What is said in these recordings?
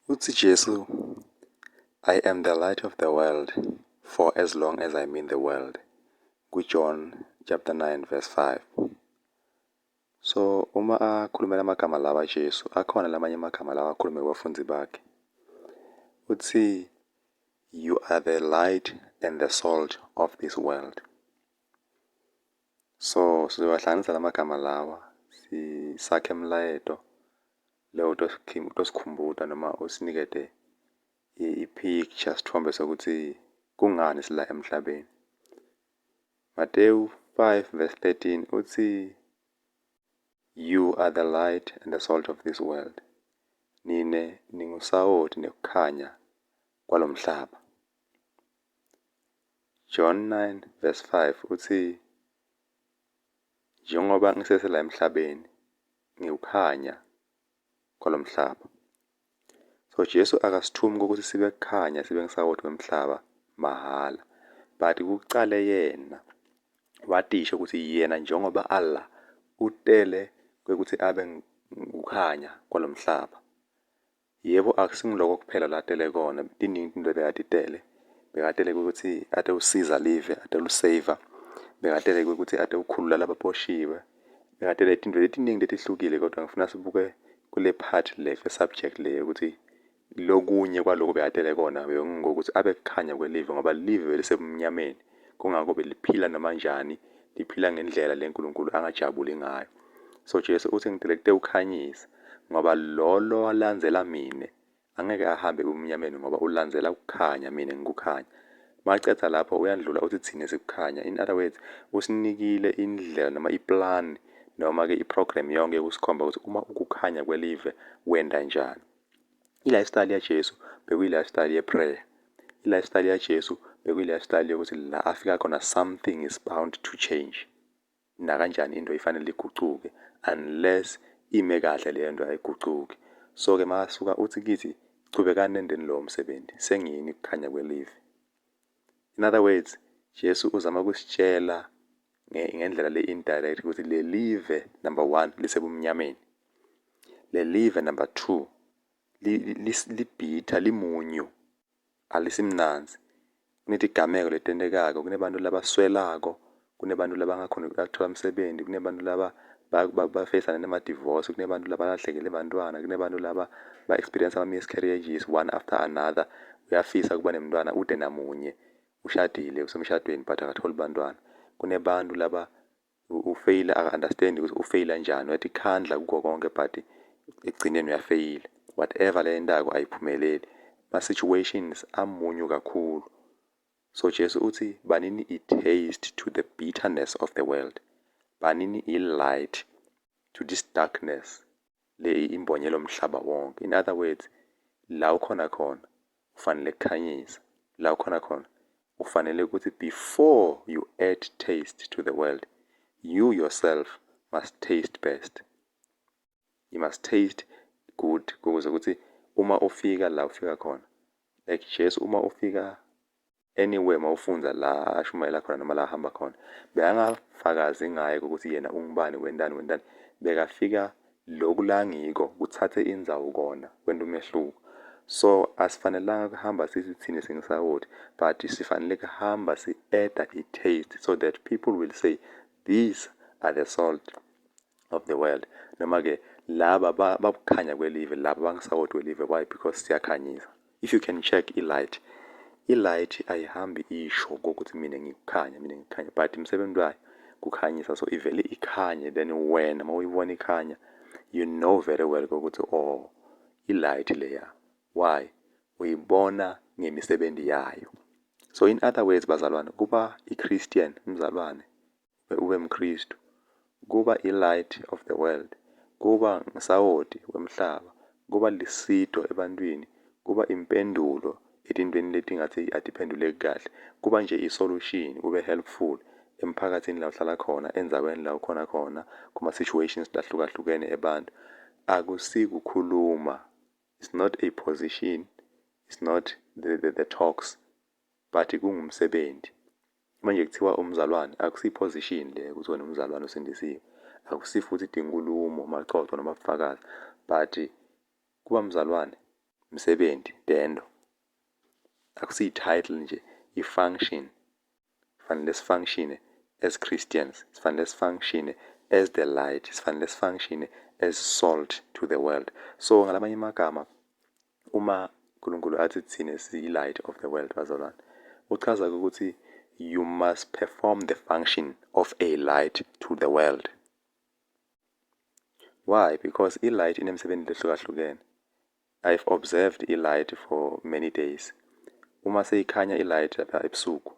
Uthi Jesu, I am the light of the world, for as long as I'm in the world. John chapter 9 verse 5. So uma akhulumela amagama lawa Jesu, akhona lamanye amagama lawa akhulume kubafundi bakhe. Uthi, you are the light and the salt of this world. So sizowahlanganisa lamagama lawa sakhe emlayeto leyo tosikhumbuta noma usinikete i-picture sithombe sokuthi kungani sila emhlabeni. Matthew 5 verse 13 uthi, you are the light and the salt of this world. Nine ningusawoti nekukhanya kwalomhlaba. John 9 verse 5 uthi, njengoba ngisesela emhlabeni ngiwukhanya kwalomhlaba. So Jesu akasithumi ukuthi sibe kukhanya sibe ngisawoti wemhlaba mahala, but kucale yena watisho ukuthi yena njengoba Allah utele kwekuthi abe ukukhanya kwalomhlaba. Yebo akusingiloko kuphela latele kona, tiningi into bekatitele. Bekatele ukuthi ate usiza live, ate ulusave, bekatele ukuthi ate ukhulula labaposhiwe. Bekatele izinto letiningi letihlukile, kodwa ngifuna sibuke kule part le subject le ukuthi lokunye kwaloko bekatele kona ngokuthi abe kukhanya kwelive, ngoba live belisebumnyameni, kungako beliphila namanjani, liphila ngendlela leNkulunkulu angajabuli ngayo. So Jesu uthi ngitelekte ukhanyisa, ngoba lolo alandzela mine angeke ahambe umnyameni ngoba ulandzela ukukhanya, mina ngikukhanya. Macetha lapho uyandlula uthi thine sikukhanya. In other words, usinikile indlela noma iplan noma ke iprogram yonke ukusikhomba ukuthi uma ukukhanya kwelive wenda njani. I-lifestyle ya Jesu bekuyi-lifestyle ye-prayer. I-lifestyle ya Jesu bekuyi-lifestyle yokuthi la afika khona something is bound to change. Nakanjani into ifanele igucuke unless ime kahle leyo nto ayigucuki. So ke masuka uthi kithi chubekani nendeni lo msebenzi, sengiyini ukukhanya kwelive. In other words, Jesu uzama kusitshela ngendlela le-indirect ukuthi le live number 1 lisebumnyameni, le live number 2 libhitha, limunyu, alisimnanzi. Kunetigameko letentekako, kunebantu labaswelako, kunebantu labangakhona ukuthola umsebenzi, kunebantu laba bafacana nema-divorce, kunebantu labalahlekele bantwana, kunebantu laba ba-experience ama-miscarriages one after another. Uyafisa kuba nemntwana ude namunye ushadile usemshadweni but akatholi bantwana. Kunebantu laba ufail aka-understand ukuthi ufail kanjani, uyathi khandla kukho konke but ekugcineni uyafail. Whatever le ndako ayiphumeleli. Ma-situations amunyu kakhulu. So Jesu uthi banini i-taste to the bitterness of the world. Banini i-light to this darkness le imbonyelo mhlaba wonke. In other words, la ukhona khona ufanele kukhanyisa. La ukhona khona ufanele ukuthi before you add taste to the world, you yourself must taste best. You must taste good ukuze ukuthi uma ufika la ufika khona, like Jesu uma ufika anywhere mawufunza la ashumayela khona noma la ahamba khona, bekangafakazi ngaye ukuthi yena ungubani wendani, bekafika lokhu la ngiko kuthathe indzawo kona kwenta umehluko. So asifanelanga kuhamba sithi thina singisawoti, but sifanele kuhamba si-add i-taste so that people will say these are the salt of the world. Noma ke laba babukhanya kwelive, laba bangisawoti welive. Why? Because siyakhanyisa. If you can check i-light ayihambi isho ukuthi mina ngikukhanya, but umsebenzi wayo kukhanyisa. So ivele ikhanye, then wena mawuyibona ikhanya, you know very well ukuthi oh i-light leya. Why? Uyibona ngemisebenzi yayo. So in other words bazalwane, kuba i-Christian mzalwane, ube mKristu, kuba i-light of the world, kuba ngisawoti wemhlaba, kuba lisito ebantwini, kuba impendulo etintweni letingathi atiphenduleki kahle, kuba nje i-solution, kube helpful emphakathini la uhlala khona, endzaweni la ukhona khona, kuma situations lahlukahlukene ebantu. Akusikukhuluma. It's not a position, it's not the talks, but kungumsebenzi. Manje kuthiwa umzalwane akusiposition le ukuthi wena umzalwane usindisiwe, akusifuthi inkulumo, maxoxo noma ubufakazi, but kuba mzalwane umsebenzi, dendo. Akusiyi title nje, i-function. Sifanele sifunctione as Christians, sifanele sifunctione as the light, sifanele sifunctione as salt to the world. So ngalamanye amagama, uma uNkulunkulu athi thina siyi-light of the world, bazalwane, uchaza ukuthi you must perform the function of a light to the world. Why? Because i-light inemisebenzi ehlukahlukene. I've observed i-light for many days. Uma seyikhanya i-light lapha ebusuku,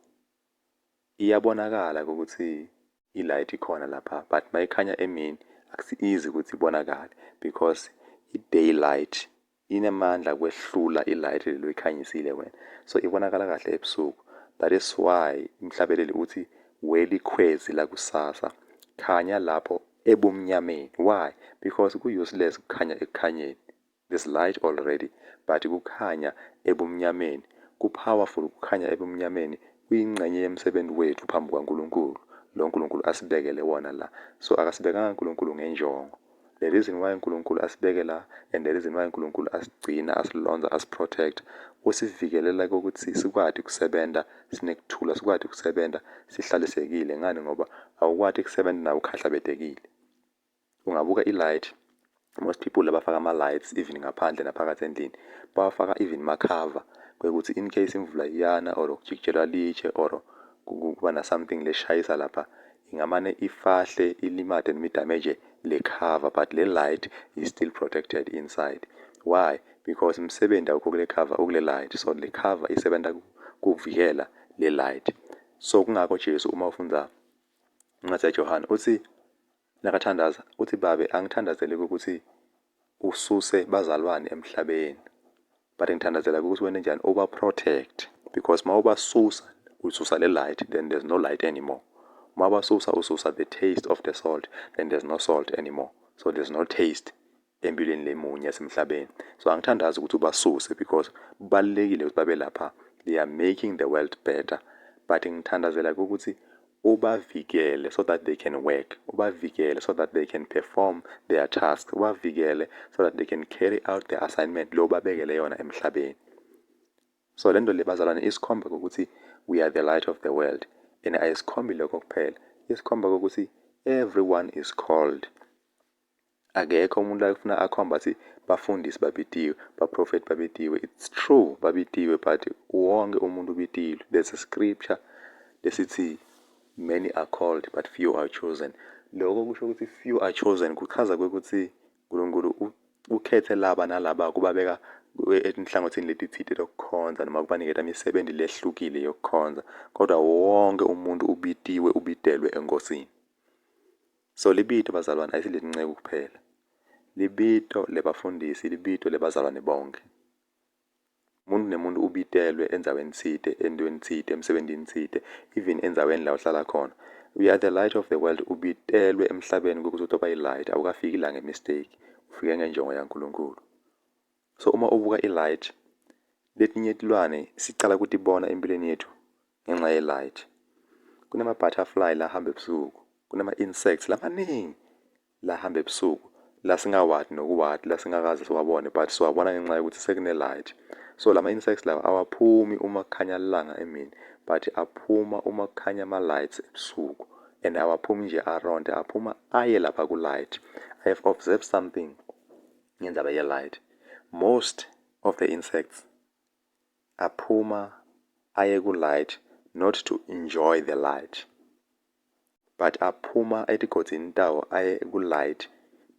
iyabonakala ukuthi i-light ikhona lapha, but mayikhanya emini akusi-easy ukuthi ibonakale because i-daylight inamandla kwehlula i-light lelo ikhanyisile wena. So ibonakala kahle ebusuku. That is why umhlabeleli uthi welikhwezi lakusasa khanya lapho ebumnyameni. Why? Because ku-useless kukhanya ekukhanyeni. There's light already, but kukhanya ebumnyameni. Ku-powerful kukhanya ebumnyameni. Kuyingxenye yemsebenzi wethu phambi kwaNkulunkulu. Lo uNkulunkulu asibekele wona la. So akasibekanga uNkulunkulu ngenjongo. The reason why uNkulunkulu asibeke la, and the reason why uNkulunkulu asigcina, asilonza, asiprotect, usivikelela ukuthi sikwazi ukusebenza sinekuthula, sikwazi ukusebenza sihlalisekile. Ngani? Ngoba awukwazi ukusebenza nawe ukhahlabedekile. Ungabuka i-light, most people abafaka ama-lights even ngaphandle naphakathi endlini bawafaka even makhava kwekuthi in case imvula iyana or kujikijelwa litshe or kuba na something leshayisa lapha, ingamane ifahle ilimade noma idamage le cover, but le light is still protected inside. Why? Because umsebenzi awukho kule cover ukule light, so le cover isebenza kuvikela le light. So kungakho Jesu uma ufunda incwadi kaJohane uthi nakathandaza uthi, Babe, angithandazele ukuthi ususe bazalwane emhlabeni, but ngithandazela ukuthi wena njani uba-protect, because ma ubasusa ususa le light, then there's no light anymore. Ma ubasusa ususa the taste of the salt, then there's no salt anymore. So there's no taste empilweni lemunye yasemhlabeni. So angithandaza ukuthi ubasuse because kubalulekile ukuthi babe lapha, they are making the world better, but ngithandazela ukuthi ubavikele so that they can work, ubavikele so that they can perform their tasks, ubavikele so that they can carry out the assignment lo babekele yona emhlabeni. So lento le bazalwane isikhomba ukuthi we are the light of the world, and ayisikhombi lokho kuphela, isikhomba ukuthi everyone is called. Akekho umuntu la ufuna akhomba athi bafundisi babitiwe, baprofeti babitiwe. It's true babitiwe, but wonke umuntu ubitiwe. There's a scripture lesithi many are called but few are chosen. Lokho kusho ukuthi few are chosen kuchaza ukuthi uNkulunkulu ukhethe laba nalaba kubabeka enhlangothini letithile lokukhonza noma kubanikeza imisebenzi lehlukile yokukhonza, kodwa wonke umuntu ubitiwe, ubidelwe enkosini. So libito bazalwane ayisilinceku kuphela, libito lebafundisi, libito lebazalwane bonke. Umuntu nemuntu ubitelwe enzaweni thide, endweni thide, emsebenzini thide, even enzaweni la uhlala khona. We are the light of the world. Ubitelwe emhlabeni ukuthi utoba i-light, awukafiki la ngemistake, ufike ngenjongo yaNkulunkulu. So uma ubuka i-light, letinye tilwane sicala ukutibona empilweni yethu ngenxa ye-light. Kunama-butterfly la hamba ebusuku, kunama-insects lamaningi la hamba ebusuku, la singawati nokuwati, la singakaze siwabone, but siwabona ngenxa yokuthi sekune-light. So lama-insects lawa awaphumi uma kukhanya lilanga emini, but aphuma uma kukhanya ama-lights ebusuku, and awaphumi nje around, aphuma aye lapha ku-light. I have observed something ngendaba ye-light. Most of the insects aphuma aye ku-light not to enjoy the light, but aphuma etigodini tawo aye ku-light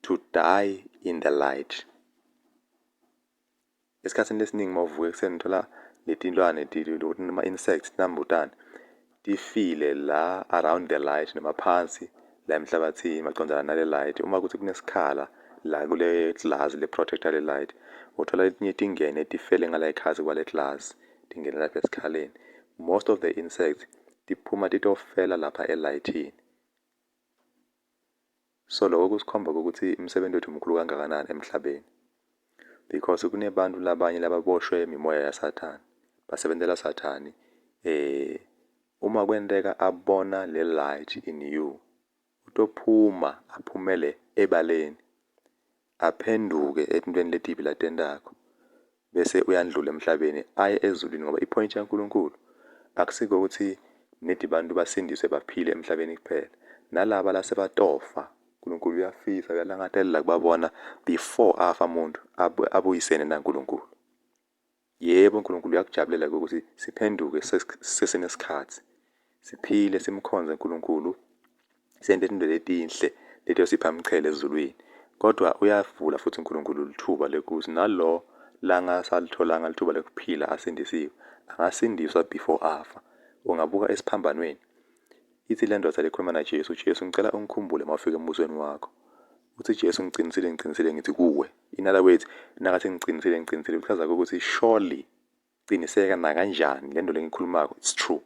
to die in the light. Esikhathini lesiningi mawuvuka ekuseni uthola letilwane ama-insects, tinambuzane tifile la around the light noma phansi la emhlabathini macondzana nale light. Uma kuthi kunesikhala la kule glass le protector le light, uthola letinye tingene tifele ngala ekhasi kwale glass, tingene lapha esikhaleni. Most of the insects tiphuma titofela lapha elightini. So lokho kusikhomba ukuthi umsebenzi wethu mkhulu kangakanani emhlabeni, because kunebantu labanye lababoshwe imimoya yaSathane, basebenzela Sathane. Uma kwenteka abona le light in you, utophuma aphumele ebaleni, aphenduke etintweni letibi latendako. bese uyandlula emhlabeni aye ezulwini, ngoba ipoint yaNkulunkulu akusiko ukuthi nedi bantu basindiswe baphile emhlabeni kuphela. Nalaba lasebatofa uNkulunkulu uyafisa, uyalangatelela kubabona before afa umuntu abuyisene naNkulunkulu. Yebo, uNkulunkulu uyakujabulela ukuthi siphenduke sisenesikhathi, siphile simkhonze uNkulunkulu, sente into letinhle leti yosipha mchele ezulwini. Kodwa uyavula futhi uNkulunkulu lithuba lekuthi nalo langasalitholanga lithuba lokuphila asindisiwe angasindiswa before afa. Ungabuka esiphambanweni, ithi le ndoda lekhuluma naJesu, Jesu ngicela ungikhumbule mawufika embusweni wakho. Uthi Jesu ngicinisile ngithi kuwe. In other words, nakathi ngicinisile kuchaza ukuthi surely, ciniseka nakanjani le nto lengikhulumako it's true.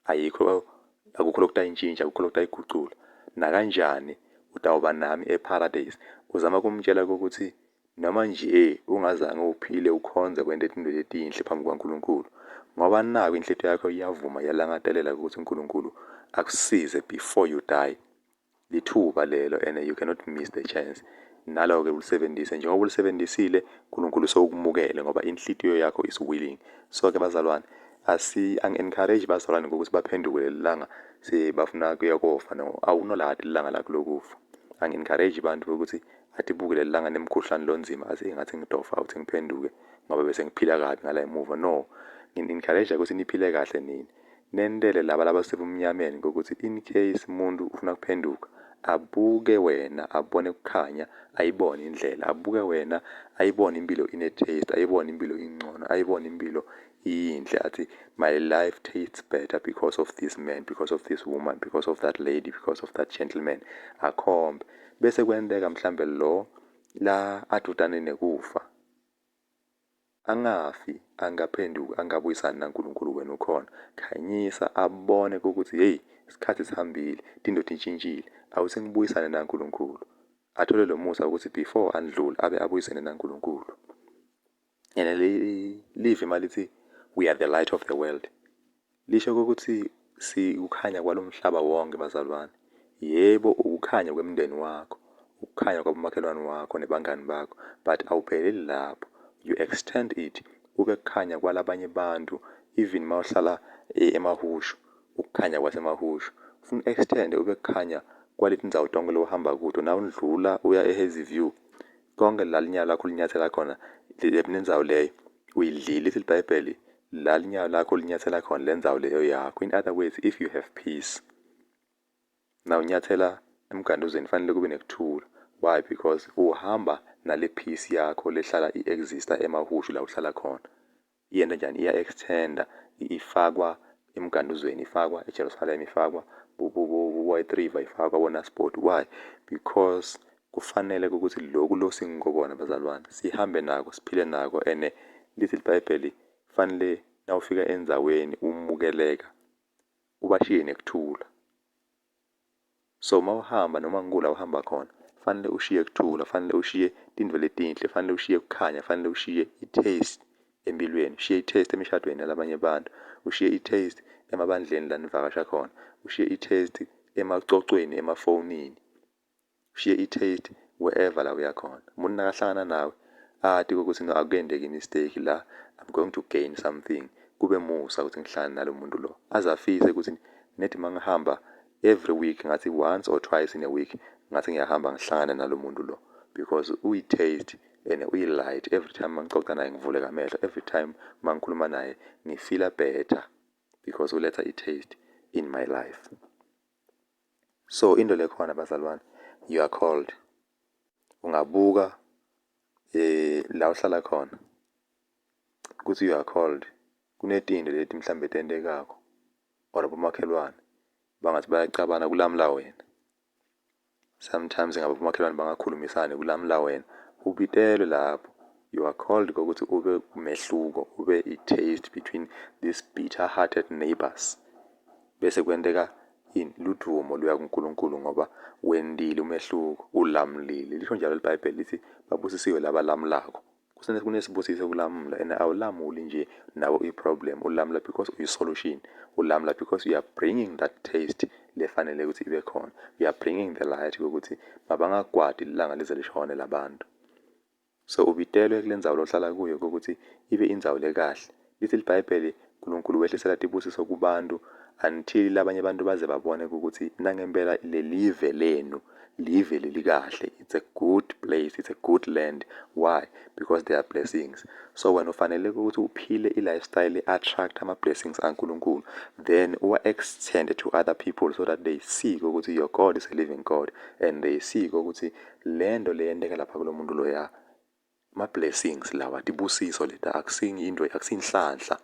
Akukho lokutayintshintsha, akukho lokutayigucula. Nakanjani utawuba nami eparadise. Uzama kumtshela ukuthi noma nje ungazange uphile ukhonze kwente into letinhle phambi kwaNkulunkulu, ngoba naku inhliziyo yakho iyavuma yalangatelela ukuthi uNkulunkulu akusize before you die. Lithuba lelo and you cannot miss the chance. Nalo-ke ulisebenzise, njengoba ulisebenzisile uNkulunkulu sokumukele ngoba inhliziyo yakho is willing. So-ke bazalwane, angi-encourage bazalwane ngokuthi baphenduke leli langa sebafuna kuya kofa, no, awunoladi ilanga lakho lokufa. Angi-encourage abantu ukuthi athi buke leli langa nemkhuhlane lonzima athi ngathi ngitofa awuthi ngiphenduke ngoba bese ngiphila kabi ngala emuva. No, ngini-encourage ukuthi niphile kahle nini, nendele laba sebumnyameni ngokuthi in case umuntu ufuna kuphenduka, abuke wena abone ukukhanya, ayibone indlela. Abuke wena ayibone impilo ine-taste, ayibone impilo ingcono, ayibone impilo iyinhle, athi my life tastes better because of this man, because of this woman, because of that lady, because of that gentleman. Akhombe bese kwenteka mhlambe lo la adudane nekufa angafi, angaphenduka, angabuyisani naNkulunkulu wena ukhona. Khanyisa abone ukuthi hey, isikhathi sihambile, into intshintshile, awuthi ngibuyisane naNkulunkulu. Athole lo musa ukuthi before andlule abe abuyisane naNkulunkulu. Yena live malithi we are the light of the world. Lisho ukuthi ukukhanya kwalomhlaba wonke bazalwane. Yebo, ukukhanya kwemndeni wakho, ukukhanya kwabomakhelwane wakho nebangani bakho, but awupheleli lapho. You extend it ube kukhanya kwalabanye bantu, even mawuhlala emahushu, ukukhanya kwasemahushu. Ufuna extend ube kukhanya kwaleti ndzawo tonke lo uhamba kuto. Na undlula uya eHazy View, konke la linyawo lakho linyathela khona lenzawo leyo uyidlile. Lithi iBhayibheli la linyawo lakho linyathela khona lenzawo leyo yakho. In other words, if you have peace, na unyathela emganduzweni fanele kube nekuthula. Why? Because uhamba nale peace yakho lehlala i-exista emahushu la uhlala khona. Iyenda njani? Iya-extenda, ifakwa emganduzweni, ifakwa eJerusalem, ifakwa White River, ifakwa boNasport. Why? Because kufanele ukuthi lokhu lo singikobona bazalwane sihambe nako, siphile nako. And lithi iBhayibheli fanele nawufika endzaweni umukeleka ubashiye nekuthula. So mawuhamba noma ngikula uhamba khona, fanele ushiye kuthula, fanele ushiye tintfo letinhle, fanele ushiye kukhanya, fanele ushiye i-taste empilweni, ushiye i-taste emishadweni yalabanye abantu, ushiye i-taste emabandleni la nivakasha khona, ushiye i-taste emacocweni, emafonini, ushiye i-taste wherever la uya khona. Umuntu nakahlangana nawe athi ukuthi no, akuyendeki i-mistake la, I'm going to gain something. Kube musa ukuthi ngihlangane nalo muntu lo, azafise ukuthi nethi mangihamba every week, ngathi once or twice in a week, ngathi ngiyahamba ngihlangane nalo muntu lo, because uyi-taste and uyi-light. Every time mangixoxa naye ngivuleka amehlo, every time mangikhuluma naye ngifeela better because uletha i-taste in my life. So into lekhona bazalwane, you are called. Ungabuka la uhlala khona ukuthi you are called. Kunetinto leti mhlambe tentekako or abomakhelwane bangathi bayacabana kulamla wena. Sometimes ngabomakhelwane bangakhulumisani kulamla wena. Ubitelwe lapho. You are called ukuthi ube umehluko, ube i-taste between these bitter-hearted neighbors. Bese kwenteka ludumo luya kuNkulunkulu ngoba wendile umehluko, ulamlile. Lisho njalo iBhayibheli lithi babusisiwe laba lamlako. Kunesibusiso kulamla, and awulamuli nje nawo i-problem. Ulamla because uyi-solution. Ulamla because you are bringing that taste lefanele ukuthi ibe khona. You are bringing the light ukuthi mabangagwadi ilanga lize lishone labantu. So ubitelwe kule ndzawo lohlala kuyo ukuthi ibe indzawo lekahle. Lithi iBhayibheli uNkulunkulu wehlisela tibusiso kubantu until labanye abantu baze babone ukuthi nangempela lelive lenu live lelikahle. It's a good place, it's a good land. Why? Because there are blessings. So wena ufanele ukuthi uphile i-lifestyle attract ama-blessings kaNkulunkulu, then extend to other people so that they see ukuthi your God is a living God, and they see ukuthi lento leyenteka lapha kulo muntu loya ma-blessings lawa, tibusiso leta akusinhlanhla,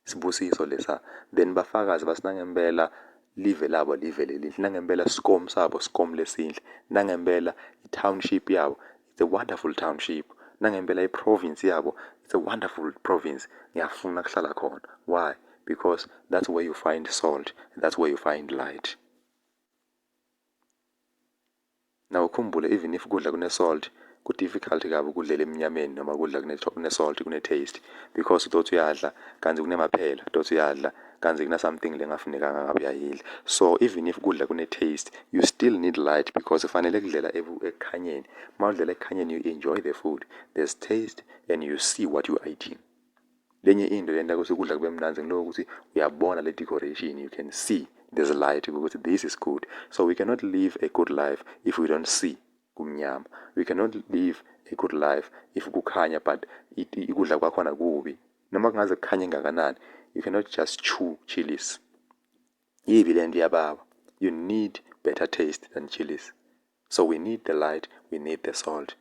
sibusiso lesa. Then bafakazi basinangempela live labo live lelihle, nangempela skom sabo skom lesihle, nangempela i-township yabo it's a wonderful township, nangempela i-province yabo it's a wonderful province. Ngiyafuna kuhlala khona. Why? Because that's where you find salt, that's where you find light. Now ukhumbule, even if kudla kune-salt, ku-difficult kabi ukudlela emnyameni noma kudla kune-salt, kune-taste, because uthi uyadla kanti kunemaphela, uthi uyadla kanti kuna-something lengafunekanga ngabe uyayidla. So even if kudla kune-taste, you still need light because ufanele kudlela ekukhanyeni. Uma udlela ekukhanyeni, you enjoy the food, there's taste and you see what you are eating. Lenye into lenta ukuthi ukudla kube mnanzi ngiloko ukuthi uyabona le decoration, you can see there's a light ukuthi this is good. So we cannot live a good life if we don't see kumnyama. We cannot live a good life if kukhanya but ikudla kwakhona kubi. Noma kungaze kukhanye ngakanani, you cannot just chew chilies. Yibi le nto yababa. You need better taste than chilies. So we need the light, we need the salt.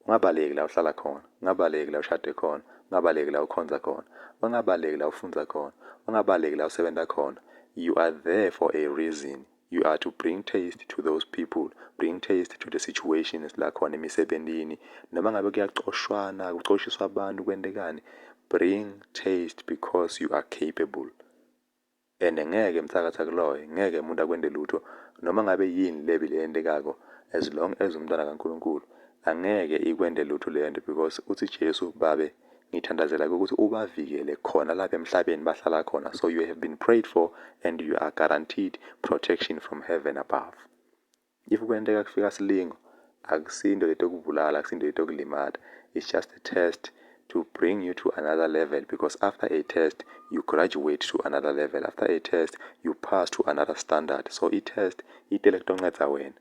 Ungabaleki la uhlala khona, ungabaleki la ushade khona, ungabaleki la ukhonza khona, ungabaleki la ufunza khona, ungabaleki la usebenza khona. You are there for a reason. You are to bring taste to those people, bring taste to the situations la khona emisebenzini. Noma ngabe kuyacoshwana, kucoshiswa abantu kwendekani, bring taste because you are capable. And ngeke mthakatha kuloyo, ngeke umuntu akwende lutho noma ngabe yini lebi leyendekako, as long as umntwana kaNkulunkulu angeke ikwende lutho lento, because uthi Jesu babe ngithandazela ukuthi ubavikele khona lapha emhlabeni bahlala khona. So you have been prayed for and you are guaranteed protection from heaven above. If kwenteka kufika silingo, akusindo lento yokubulala, akusindo lento yokulimala. It's just a test to bring you to another level, because after a test you graduate to another level. After a test you pass to another standard. So i-test itele kutoncedza wena.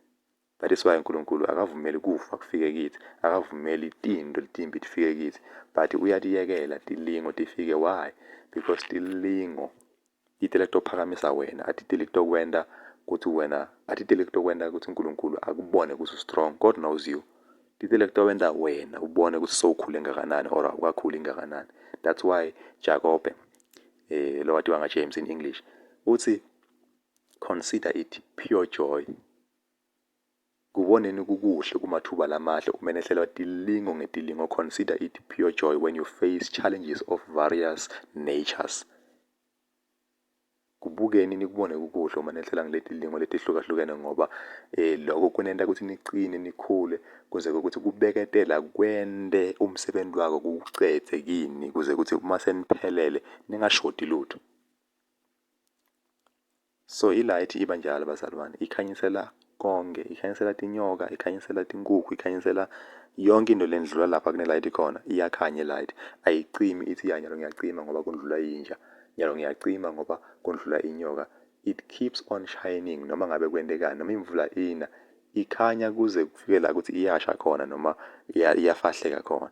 That is why uNkulunkulu akavumeli kufa kufike kithi, akavumeli tinto letimbi tifike kithi, but uyatiyekela tilingo tifike. Why? Because tilingo itele kutophakamisa wena, atitele kutokwenda ukuthi wena, atitele kutokwenda ukuthi uNkulunkulu akubone ukuthi strong. God knows you. Titele kutowenda wena ubone ukuthi sowukhule ngakanani or awukakhuli ngakanani. That's why Jacob, lo watiwa ngaJames in English, uthi consider it pure joy. Kuboneni kukuhle kumathuba lamahle umenehlela tilingo ngetilingo. Consider it pure joy when you face challenges of various natures. Kubukeni nikubone kukuhle umenehlela ngiletilingo letihlukahlukene, ngoba lokho kunenta ukuthi niqine nikhule kuze ukuthi kubeketela kwende umsebenzi wakho kucethe kini, kuze ukuthi uma seniphelele ningashoti lutho. So ilight iba njalo bazalwane, ikhanyisela konke, ikhanyisela tinyoka, ikhanyisela tinkukhu, ikhanyisela yonke into lendlula lapha kune light khona. Iyakhanya light, ayicimi ithi ya nyalo ngiyacima ngoba kundlula inja, nyalo ngiyacima ngoba kundlula inyoka. It keeps on shining noma ngabe kwendekani, noma imvula ina ikhanya kuze kufike la ukuthi iyasha khona noma iyafahleka khona.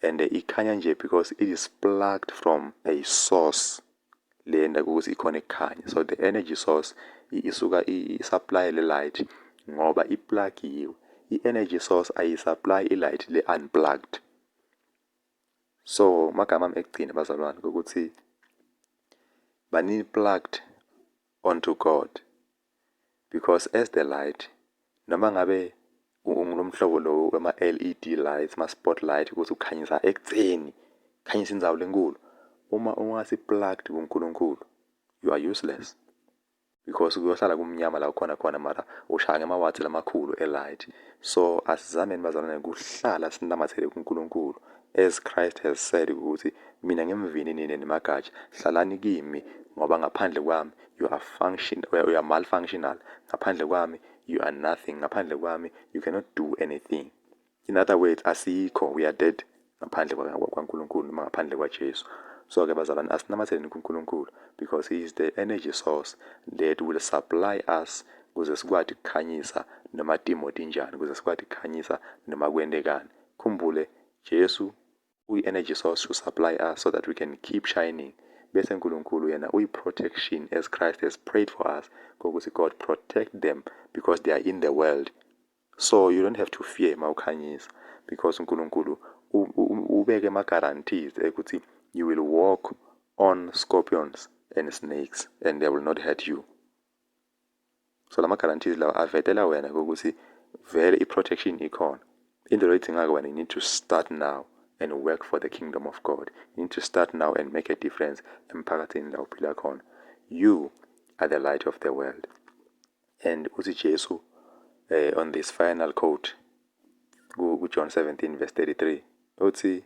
And ikhanya nje because it is plugged from a source lenda ukuthi ikhona ekukhanya. So the energy source isuka i-supply le light ngoba iplugiwe. I-energy source ayisupply i-light le unplugged. So magama ami ekugcina bazalwane ukuthi banini plugged onto God, because as the light, noma ngabe ungilomhlobo lo wema LED lights, ma spotlight ukuthi ukhanyisa ekutheni, khanyisa indzawo lenkulu, uma ungasi plugged kuNkulunkulu you are useless, because kuyohlala kumnyama la khona mara ushaya ngamawathi lamakhulu elight. So asizameni bazalwane kuhlala sinamathele kuNkulunkulu, as Christ has said ukuthi mina ngimvini nini nemagatsha, hlalani kimi ngoba ngaphandle kwami you are malfunctional, ngaphandle kwami you are nothing, ngaphandle kwami you cannot do anything. In other words, asikho, we are dead ngaphandle kwaNkulunkulu noma ngaphandle kwaJesu. So ke bazalwane, asinamathele kuNkulunkulu because he is the energy source that will supply us ukuze sikwazi ukukhanyisa noma timo tinjani, ukuze sikwazi ukukhanyisa noma kwendekani. Khumbule Jesu uyi-energy source to supply us so that we can keep shining. Bese uNkulunkulu yena uyi-protection as Christ has prayed for us ngokuthi God protect them because they are in the world. So you don't have to fear mawukhanyisa because uNkulunkulu ubeke ama-guarantees ukuthi you will walk on scorpions and snakes and they will not hurt you. So lama guarantees lawa avetela wena ukuthi vele i-protection ikhona. Into oyidingayo wena, you need to start now and work for the kingdom of God. You need to start now and make a difference emphakathini la uphila khona. You are the light of the world. And uthi Jesu on this final quote John 17 verse 33 uthi,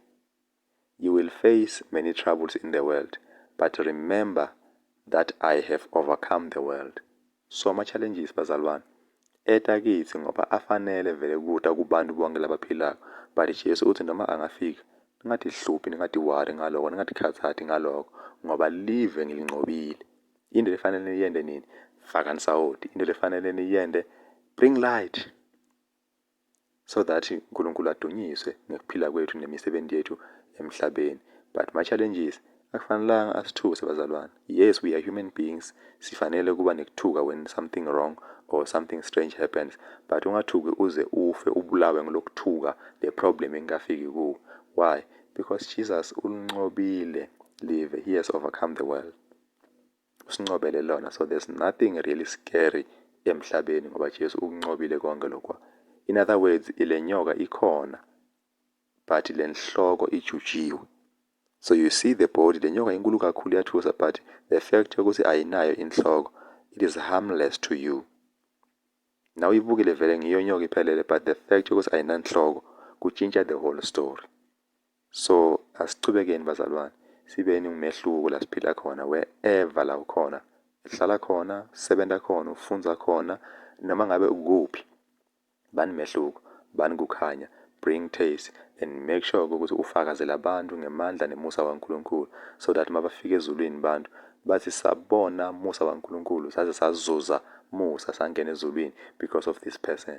you will face many troubles in the world, but remember that I have overcome the world. So ama-challenges bazalwane eta kithi ngoba afanele vele kuta kubantu bonke labaphilayo, but Jesu uthi noma angafika ningathi hluphi, ningathi wari ngaloko, ningathi khathathi ngaloko, ngoba live ngilinqobile. Into lefanele niyende nini? Fakanisa odi. Into lefanele niyende, bring light, so that uNkulunkulu adunyiswe ngekuphila kwethu nemisebenzi yethu emhlabeni. But ma-challenges akufanelanga asithuse bazalwane. Yes, we are human beings. Sifanele kuba nekuthuka when something wrong or something strange happens. But ungathuki uze ufe ubulawe ngilokuthuka the problem engafiki kuwo. Why? Because Jesus ulinqobile live. He has overcome the world. Usinqobele lona. So there's nothing really scary emhlabeni ngoba Jesu ukunqobile konke lokho. In other words, ile nyoka ikhona, but ile nhloko ijujiwe. So you see the body, le nyoka inkulu kakhulu iyathusa, but the fact yokuthi ayinayo inhloko, it is harmless to you. Now ibukile vele ngiyo nyoka iphelele, but the fact yokuthi ayinanhloko kutshintsha the whole story. So asichubekeni bazalwane, sibeni umehluko la siphila khona, wherever la ukhona, hlala khona, sebenza khona, ufunza khona, noma ngabe ukuphi. Bani mehluko, bani kukhanya, bring taste and make sure ukuthi ufakazela abantu ngemandla nemusa kaNkulunkulu, so that mabafika ezulwini bantu bathi sabona musa kaNkulunkulu, saze sazuza musa sangena ezulwini because of this person.